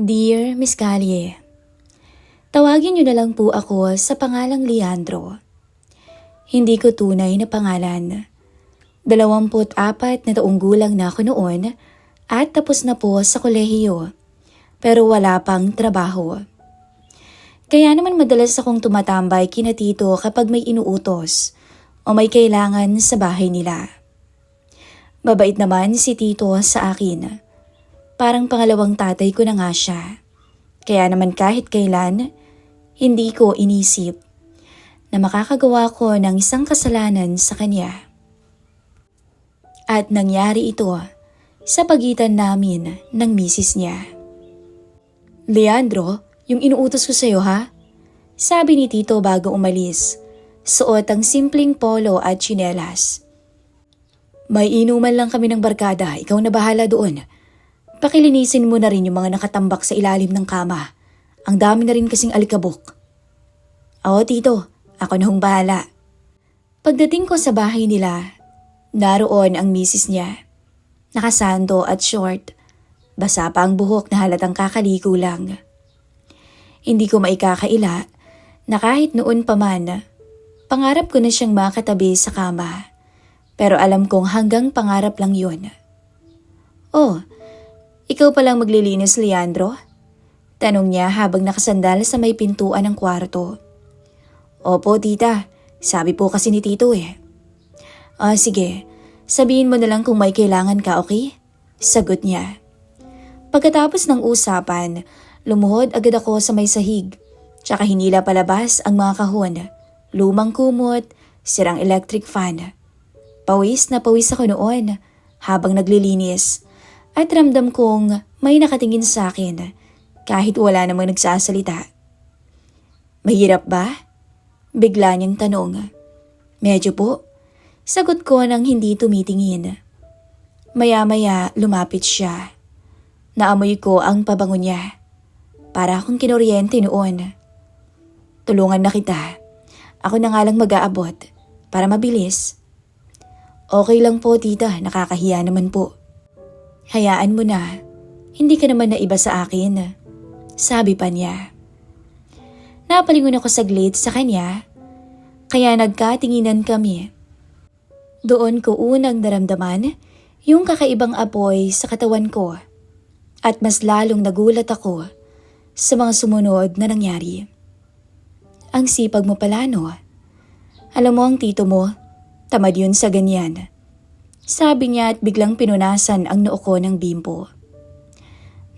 Dear Miss Callie, tawagin niyo na lang po ako sa pangalang Leandro. Hindi ko tunay na pangalan. 24 na taong gulang na ako noon at tapos na po sa kolehiyo pero wala pang trabaho. Kaya naman madalas akong tumatambay kina tito kapag may inuutos o may kailangan sa bahay nila. Mabait naman si tito sa akin. Parang pangalawang tatay ko na nga siya. Kaya naman kahit kailan, hindi ko inisip na makakagawa ko ng isang kasalanan sa kanya. At nangyari ito sa pagitan namin ng misis niya. Leandro, yung inuutos ko sa'yo ha? Sabi ni tito bago umalis. Suot ang simpleng polo at tsinelas. May inuman lang kami ng barkada, ikaw na bahala doon. Pakilinisin mo na rin yung mga nakatambak sa ilalim ng kama. Ang dami na rin kasing alikabok. Oo tito, ako na hong bahala. Pagdating ko sa bahay nila, naroon ang misis niya. Nakasando at short. Basa pa ang buhok na halatang kakaligo lang. Hindi ko maikakaila na kahit noon pa man, pangarap ko na siyang makatabi sa kama. Pero alam kong hanggang pangarap lang yun. Oh, ikaw palang maglilinis, Leandro? Tanong niya habang nakasandal sa may pintuan ng kwarto. Opo, tita. Sabi po kasi ni tito eh. Sige. Sabihin mo na lang kung may kailangan ka, okay? Sagot niya. Pagkatapos ng usapan, lumuhod agad ako sa may sahig. Tsaka hinila palabas ang mga kahon. Lumang kumot, sirang electric fan. Pawis na pawis ako noon habang naglilinis. At ramdam kong may nakatingin sa akin kahit wala namang nagsasalita. Mahirap ba? Bigla niyang tanong. Medyo po. Sagot ko nang hindi tumitingin. Maya-maya lumapit siya. Naamoy ko ang pabango niya. Para akong kinoryente noon. Tulungan na kita. Ako na nga lang mag-aabot para mabilis. Okay lang po tita, nakakahiya naman po. Hayaan mo na, hindi ka naman naiba sa akin. Sabi pa niya. Napalingon ako saglit sa kanya, kaya nagkatinginan kami. Doon ko unang naramdaman yung kakaibang apoy sa katawan ko at mas lalong nagulat ako sa mga sumunod na nangyari. Ang sipag mo pala no? Alam mo ang tito mo, tamad yun sa ganyan. Sabi niya at biglang pinunasan ang noo ko ng bimpo.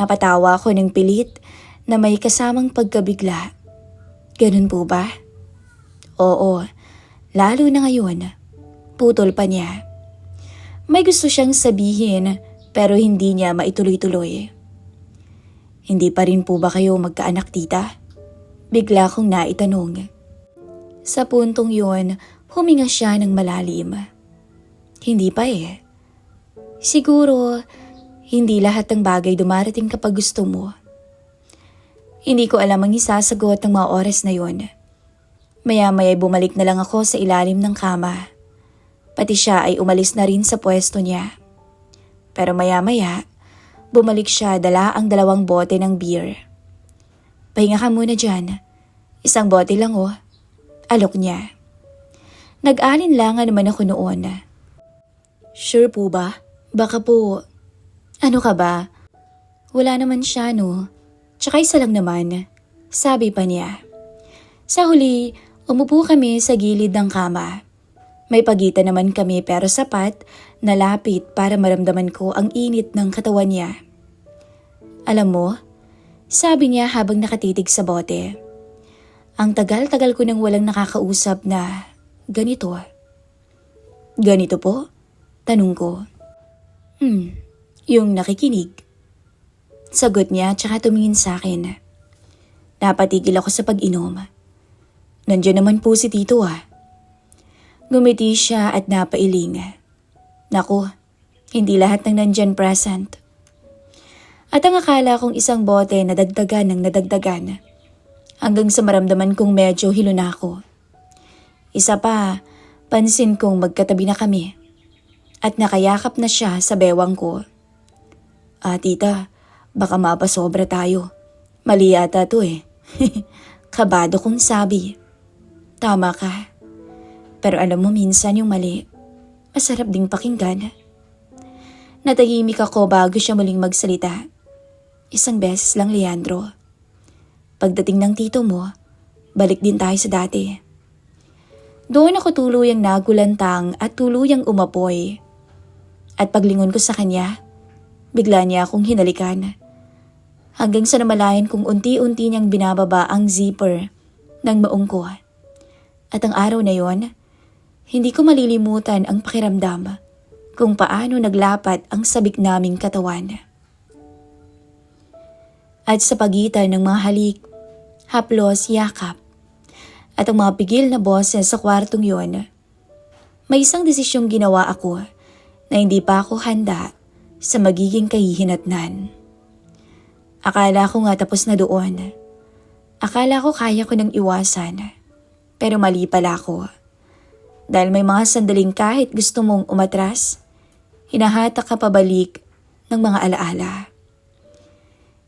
Napatawa ako ng pilit na may kasamang pagkabigla. Ganun po ba? Oo, lalo na ngayon. Putol pa niya. May gusto siyang sabihin pero hindi niya maituloy-tuloy. Hindi pa rin po ba kayo magkaanak tita? Bigla kong naitanong. Sa puntong yun, huminga siya ng malalim. Hindi pa eh. Siguro, hindi lahat ng bagay dumarating kapag gusto mo. Hindi ko alam ang isasagot ng mga oras na yon. Maya-maya bumalik na lang ako sa ilalim ng kama. Pati siya ay umalis na rin sa pwesto niya. Pero maya-maya, bumalik siya dala ang 2 bote ng beer. Pahinga ka muna dyan. 1 bote lang oh. Alok niya. Nag-alinlangan naman ako noon. Sure po ba? Baka po. Ano ka ba? Wala naman siya no. Tsaka isa lang naman. Sabi pa niya. Sa huli, umupo kami sa gilid ng kama. May pagitan naman kami pero sapat na lapit para maramdaman ko ang init ng katawan niya. Alam mo, sabi niya habang nakatitig sa bote. Ang tagal-tagal ko nang walang nakakausap na ganito. Ganito po? Tanong ko. Yung nakikinig. Sagot niya tsaka tumingin sa akin. Napatigil ako sa pag-inom. Nandiyan naman po si tito ah. Ngumiti siya at napailing. Naku, hindi lahat ng nandyan present. At ang akala kong 1 bote na dagdagan ng nadagdagan. Hanggang sa maramdaman kong medyo hilo na ako. Isa pa, pansin kong magkatabi na kami. At nakayakap na siya sa bewang ko. Tita, Baka mapasobra tayo. Mali yata to eh. Kabado kong sabi. Tama ka. Pero alam mo minsan yung mali, masarap ding pakinggan. Natahimik ako bago siya muling magsalita. Isang beses lang, Leandro. Pagdating ng tito mo, balik din tayo sa dati. Doon ako tuluyang nagulantang at tuluyang umapoy. At paglingon ko sa kanya, bigla niya akong hinalikan. Hanggang sa namalayan kong unti-unti niyang binababa ang zipper ng maong ko. At ang araw na yon, hindi ko malilimutan ang pakiramdam kung paano naglapat ang sabik naming katawan. At sa pagitan ng mga halik, haplos, yakap, at ang mga pigil na boses sa kwartong yon, may isang desisyong ginawa ako na hindi pa ako handa sa magiging kahihinatnan. Akala ko nga tapos na doon. Akala ko kaya ko nang iwasan. Pero mali pala ako. Dahil may mga sandaling kahit gusto mong umatras, hinahatak ka pabalik ng mga alaala.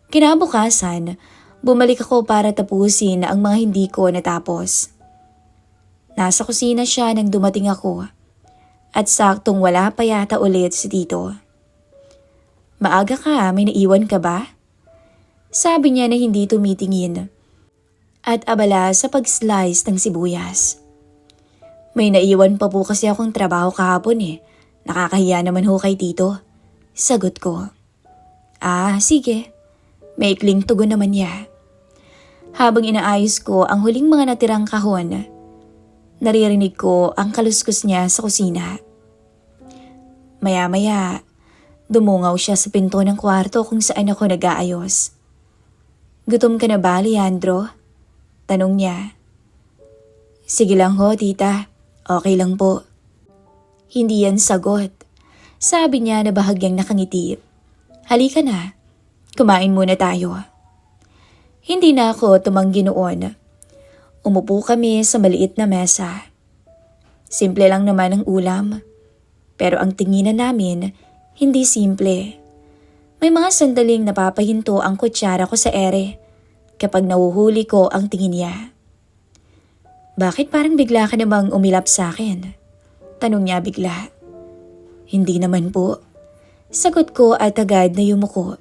Kinabukasan, bumalik ako para tapusin ang mga hindi ko natapos. Nasa kusina siya nang dumating ako at saktong wala pa yata ulit si tito. Maaga ka, may naiwan ka ba? Sabi niya na hindi tumitingin at abala sa pag-slice ng sibuyas. May naiwan pa po kasi akong trabaho kahapon eh. Nakakahiya naman ho kay tito. Sagot ko. Sige. May ikling tugon naman niya. Habang inaayos ko ang huling mga natirang kahon, naririnig ko ang kaluskus niya sa kusina. Maya-maya, dumungaw siya sa pinto ng kwarto kung saan ako nag-aayos. Gutom ka na ba, Leandro? Tanong niya. Sige lang ho, tita. Okay lang po. Hindi yan sagot. Sabi niya na bahagyang nakangiti. Halika na. Kumain muna tayo. Hindi na ako tumanggi noon. Umupo kami sa maliit na mesa. Simple lang naman ang ulam. Pero ang tinginan namin, hindi simple. May mga sandaling napapahinto ang kutsara ko sa ere kapag nahuhuli ko ang tingin niya. Bakit parang bigla ka namang umilap sa akin? Tanong niya bigla. Hindi naman po. Sagot ko at agad na yumuko.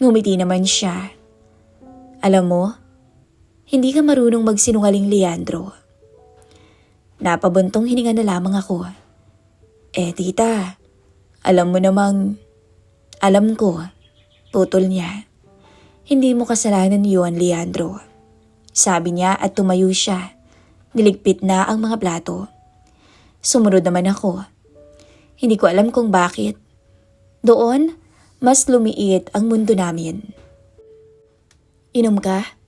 Ngumiti naman siya. Alam mo, hindi ka marunong magsinungaling, Leandro. Napabuntong hininga na lamang ako. Tita, alam mo namang... Alam ko, putol niya. Hindi mo kasalanan yun, Leandro. Sabi niya at tumayo siya. Niligpit na ang mga plato. Sumunod naman ako. Hindi ko alam kung bakit. Doon, mas lumiit ang mundo namin. Inom ka?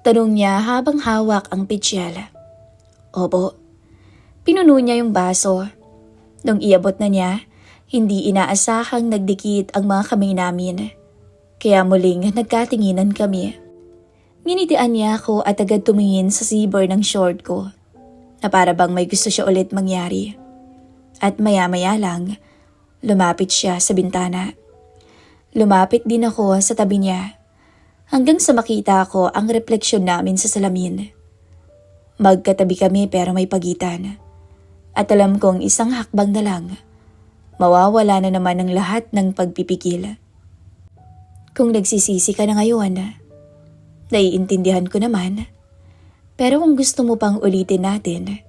Tanong niya habang hawak ang pitsyel. Opo. Pinuno niya yung baso. Nung iabot na niya, hindi inaasahang nagdikit ang mga kamay namin. Kaya muling nagkatinginan kami. Nginitian niya ako at agad tumingin sa zipper ng short ko na para bang may gusto siya ulit mangyari. At maya-maya lang, lumapit siya sa bintana. Lumapit din ako sa tabi niya hanggang sa makita ko ang refleksyon namin sa salamin. Magkatabi kami pero may pagitan. At alam kong isang hakbang na lang, mawawala na naman ang lahat ng pagpipigil. Kung nagsisisi ka na ngayon, naiintindihan ko naman. Pero kung gusto mo pang ulitin natin,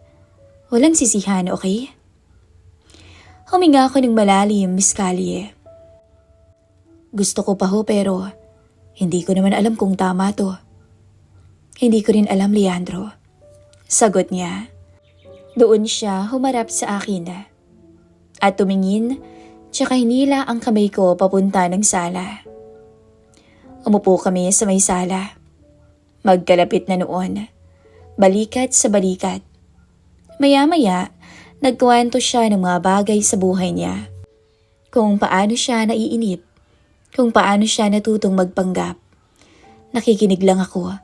walang sisihan, okay? Huminga ako ng malalim, Miss Callie. Gusto ko pa ho pero hindi ko naman alam kung tama to. Hindi ko rin alam, Leandro. Sagot niya. Doon siya humarap sa akin at tumingin tsaka hinila ang kamay ko papunta ng sala. Umupo kami sa may sala. Magkalapit na noon. Balikat sa balikat. Maya-maya, nagkwento siya ng mga bagay sa buhay niya. Kung paano siya naiinip. Kung paano siya natutong magpanggap. Nakikinig lang ako.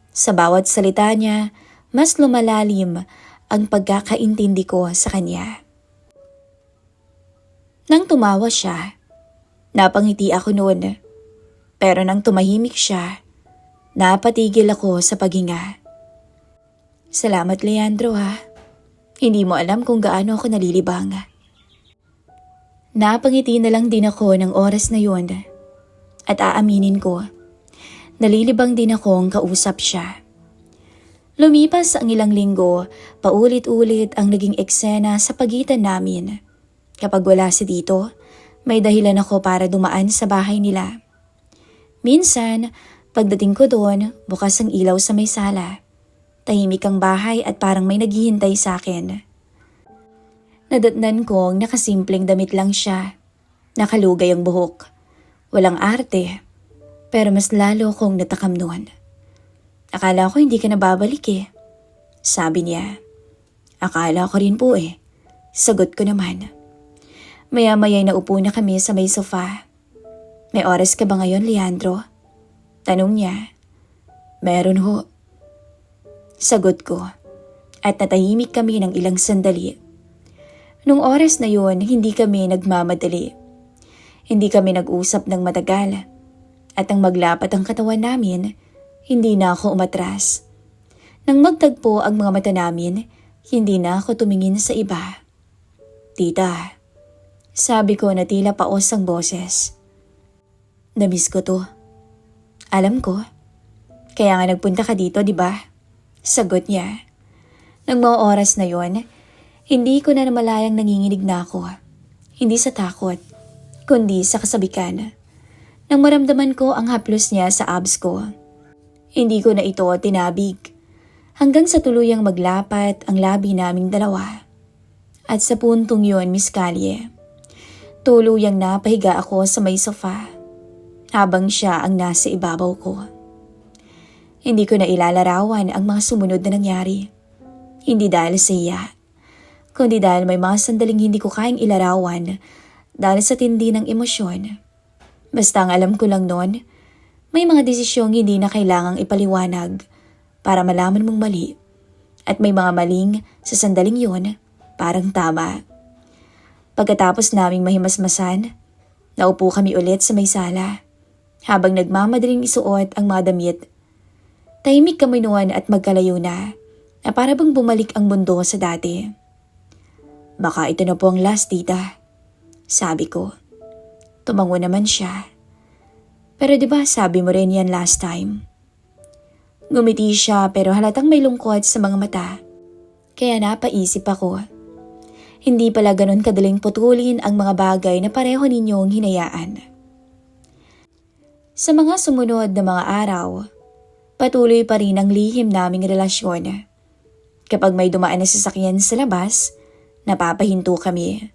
Sa bawat salita niya, mas lumalalim ang pagkakaintindi ko sa kanya. Nang tumawa siya, napangiti ako noon. Pero nang tumahimik siya, napatigil ako sa paghinga. Salamat Leandro ha. Hindi mo alam kung gaano ako nalilibang. Napangiti na lang din ako ng oras na yun. At aaminin ko, nalilibang din akong kausap siya. Lumipas ang ilang linggo, paulit-ulit ang naging eksena sa pagitan namin. Kapag wala si Tito, may dahilan ako para dumaan sa bahay nila. Minsan, pagdating ko doon, bukas ang ilaw sa may sala. Tahimik ang bahay at parang may naghihintay sa akin. Nadatnan kong nakasimpleng damit lang siya. Nakalugay ang buhok. Walang arte, pero mas lalo kong natakam noon. Akala ko hindi ka na babalik eh. Sabi niya. Akala ko rin po eh. Sagot ko naman. Maya-maya'y naupo na kami sa may sofa. May oras ka ba ngayon, Leandro? Tanong niya. Meron ho. Sagot ko. At natahimik kami ng ilang sandali. Nung oras na yun, hindi kami nagmamadali. Hindi kami nag-usap ng matagal. At nang maglapat ang katawan namin, hindi na ako umatras. Nang magtagpo ang mga mata namin, hindi na ako tumingin sa iba. Tita, sabi ko na tila paos ang boses. Namiss ko to. Alam ko. Kaya nga nagpunta ka dito, di ba? Sagot niya. Nang mga oras na yon, hindi ko na namalayang nanginginig na ako. Hindi sa takot, kundi sa kasabikan. Nang maramdaman ko ang haplos niya sa abs ko, hindi ko na ito tinabig. Hanggang sa tuluyang maglapat ang labi naming dalawa. At sa puntong yon, Miss Callie, tuluyang napahiga ako sa may sofa habang siya ang nasa ibabaw ko. Hindi ko na ilalarawan ang mga sumunod na nangyari. Hindi dahil sa iya, kundi dahil may mga sandaling hindi ko kayang ilarawan dahil sa tindi ng emosyon. Basta ang alam ko lang noon, may mga desisyong hindi na kailangang ipaliwanag para malaman mong mali. At may mga maling sa sandaling yun, parang tama. Pagkatapos naming mahimasmasan, naupo kami ulit sa may sala habang nagmamadaling isuot ang mga damit. Tahimik kami noon at magkalayo na para bang bumalik ang mundo sa dati. Baka ito na po ang last, tita. Sabi ko. Tumango naman siya. Pero diba sabi mo rin yan last time? Ngumiti siya pero halatang may lungkot sa mga mata. Kaya napaisip ako. Hindi pala ganun kadaling putulin ang mga bagay na pareho ninyong hinayaan. Sa mga sumunod na mga araw, patuloy pa rin ang lihim naming relasyon. Kapag may dumaan na sasakyan sa labas, napapahinto kami.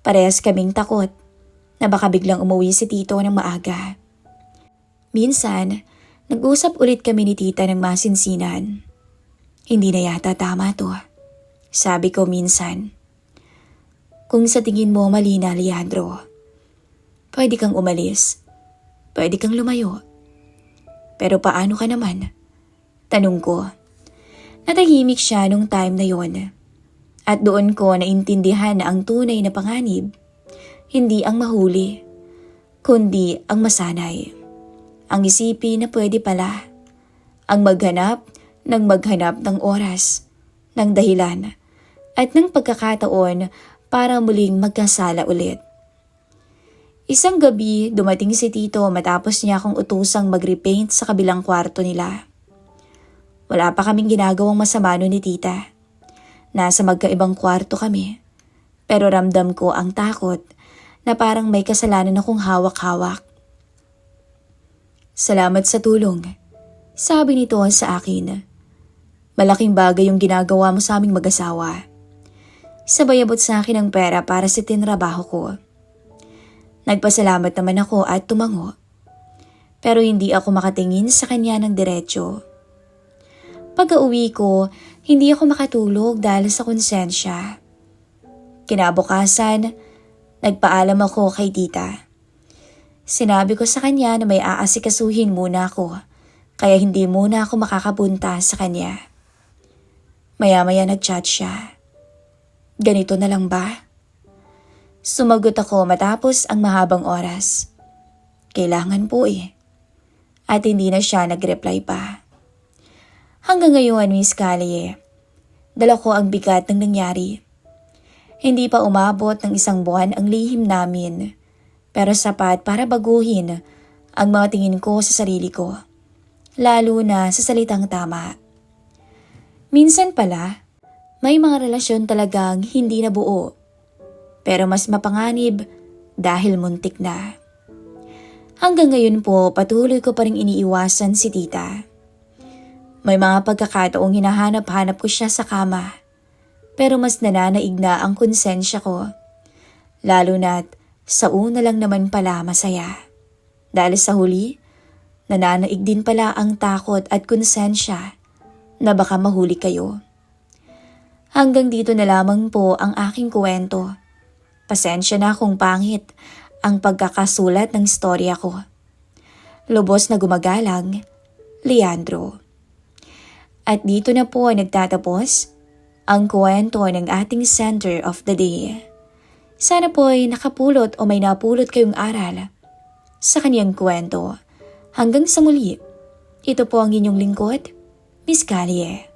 Parehas kaming takot na baka biglang umuwi si Tito ng maaga. Minsan, nag-usap ulit kami ni Tita ng masinsinan. Hindi na yata tama to. Sabi ko minsan. Kung sa tingin mo mali na, Leandro, pwede kang umalis. Pwede kang lumayo. Pero paano ka naman? Tanong ko. Natahimik siya nung time na yon. At doon ko naintindihan na ang tunay na panganib, hindi ang mahuli, kundi ang masanay. Ang isipin na pwede pala. Ang maghanap ng oras, ng dahilan, at ng pagkakataon para muling magkasala ulit. Isang gabi, dumating si Tito matapos niya akong utusang mag-repaint sa kabilang kwarto nila. Wala pa kaming ginagawang masama nun ni Tita. Nasa magkaibang kwarto kami, pero ramdam ko ang takot na parang may kasalanan akong hawak-hawak. Salamat sa tulong, sabi nito sa akin. Malaking bagay yung ginagawa mo sa aming mag-asawa. Sabay abot sa akin ang pera para sa tinrabaho ko. Nagpasalamat naman ako at tumango. Pero hindi ako makatingin sa kanya ng diretsyo. Pag-uwi ko, hindi ako makatulog dahil sa konsensya. Kinabukasan, nagpaalam ako kay Tita. Sinabi ko sa kanya na may aasikasuhin muna ako, kaya hindi muna ako makakapunta sa kanya. Maya-maya nag-chat siya. Ganito na lang ba? Sumagot ako matapos ang mahabang oras. Kailangan po eh. at hindi na siya nag-reply pa. Hanggang ngayon, Miss Callie, dala ko ang bigat ng nangyari. Hindi pa umabot ng 1 buwan ang lihim namin, pero sapat para baguhin ang mga tingin ko sa sarili ko, lalo na sa salitang tama. Minsan pala, may mga relasyon talagang hindi nabuo, pero mas mapanganib dahil muntik na. Hanggang ngayon po, patuloy ko pa rin iniiwasan si tita. May mga pagkakataong hinahanap-hanap ko siya sa kama, pero mas nananaig na ang konsensya ko. Lalo na't sa una lang naman pala masaya. Dahil sa huli, nananaig din pala ang takot at konsensya na baka mahuli kayo. Hanggang dito na lamang po ang aking kwento. Pasensya na kung pangit ang pagkakasulat ng istorya ko. Lubos na gumagalang, Leandro. At dito na po nagtatapos ang kwento ng ating Center of the Day. Sana po ay nakapulot o may napulot kayong aral sa kaniyang kwento. Hanggang sa muli, ito po ang inyong lingkod, Miss Callie.